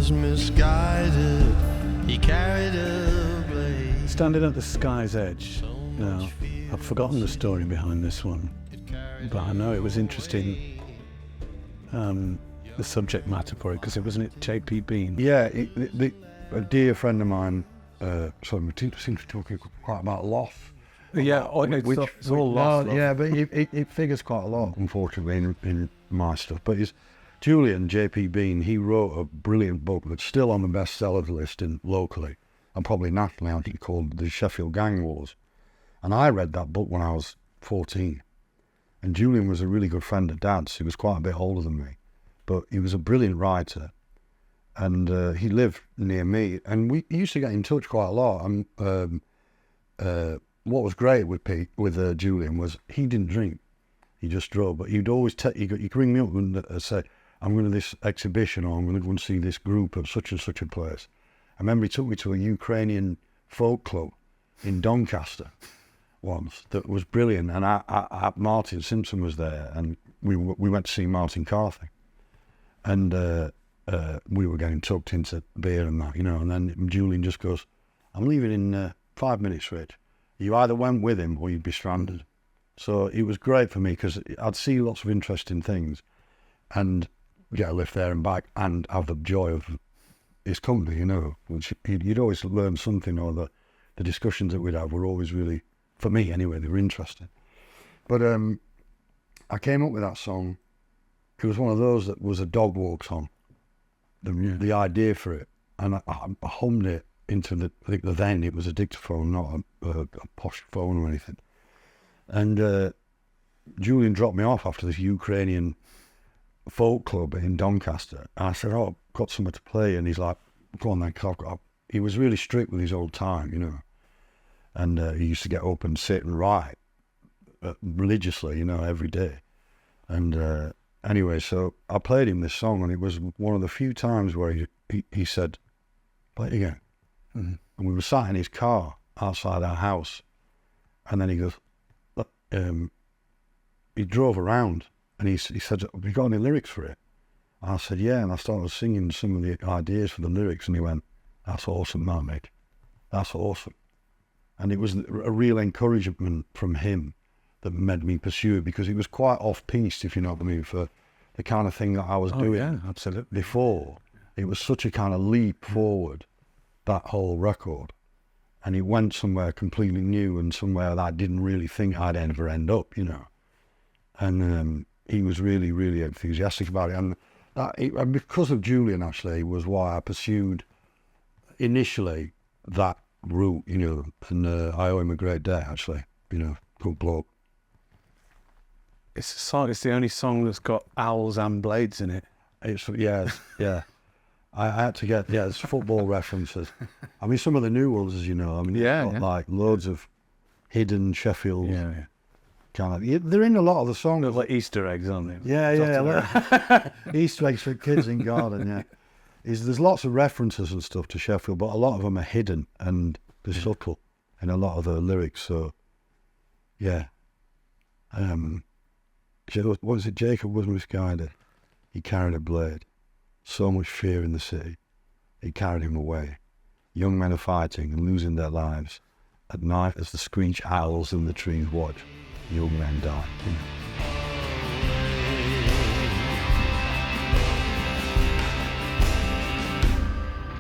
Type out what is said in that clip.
was misguided. He carried a blade. Standing at the sky's edge. Now, I've forgotten the story behind this one, but I know it was interesting, the subject matter for it, because it wasn't it J.P. Bean? Yeah, a dear friend of mine, we seem to be talking quite about loss. Yeah, it's all lost. Yeah, but it figures quite a lot, unfortunately, in my stuff. But Julian, J.P. Bean, he wrote a brilliant book that's still on the bestsellers list locally, and probably nationally, I think, called The Sheffield Gang Wars. And I read that book when I was 14. And Julian was a really good friend of Dad's. He was quite a bit older than me. But he was a brilliant writer. And he lived near me. And we used to get in touch quite a lot. And what was great with Julian was he didn't drink. He just drove. But he'd always he'd ring me up and say, I'm going to this exhibition, or I'm going to go and see this group at such and such a place. I remember he took me to a Ukrainian folk club in Doncaster once that was brilliant, and Martin Simpson was there, and we went to see Martin Carthy, and we were getting tucked into beer and that, and then Julian just goes, I'm leaving in 5 minutes, Rich. You either went with him or you'd be stranded. So it was great for me because I'd see lots of interesting things and get a lift there and back and have the joy of his company, which you'd always learn something, or the discussions that we'd have were always really, for me anyway, they were interesting. But I came up with that song. It was one of those that was a dog walk song, the idea for it. And I hummed it into then it was a dictaphone, not a posh phone or anything. And Julian dropped me off after this Ukrainian folk club in Doncaster. And I said, I've got somewhere to play. And he's like, go on then, he was really strict with his old time, And he used to get up and sit and write religiously, every day. And anyway, so I played him this song, and it was one of the few times where he said, play it again. Mm-hmm. And we were sat in his car outside our house, and then he goes, he drove around, and he said, have you got any lyrics for it? And I said, yeah, and I started singing some of the ideas for the lyrics, and he went, that's awesome, that, mate. That's awesome. And it was a real encouragement from him that made me pursue it, because it was quite off-piste, if you know what I mean, for the kind of thing that I was doing absolutely. Before. It was such a kind of leap forward, that whole record. And it went somewhere completely new and somewhere that I didn't really think I'd ever end up, And he was really, really enthusiastic about it. And because of Julian, actually, was why I pursued initially that route, and I owe him a great debt, actually, good bloke. It's the only song that's got owls and blades in it. Yeah. I had to get, there's football references. I mean, some of the new ones, as you know, like loads of hidden Sheffield kind of, they're in a lot of the songs. They're like Easter eggs, aren't they? Yeah. Easter eggs for kids in garden, yeah. There's lots of references and stuff to Sheffield, but a lot of them are hidden and they're subtle in a lot of the lyrics. So, yeah. What was it? Jacob was misguided. He carried a blade. So much fear in the city. It carried him away. Young men are fighting and losing their lives. At night, as the screech owls in the trees watch, young men die.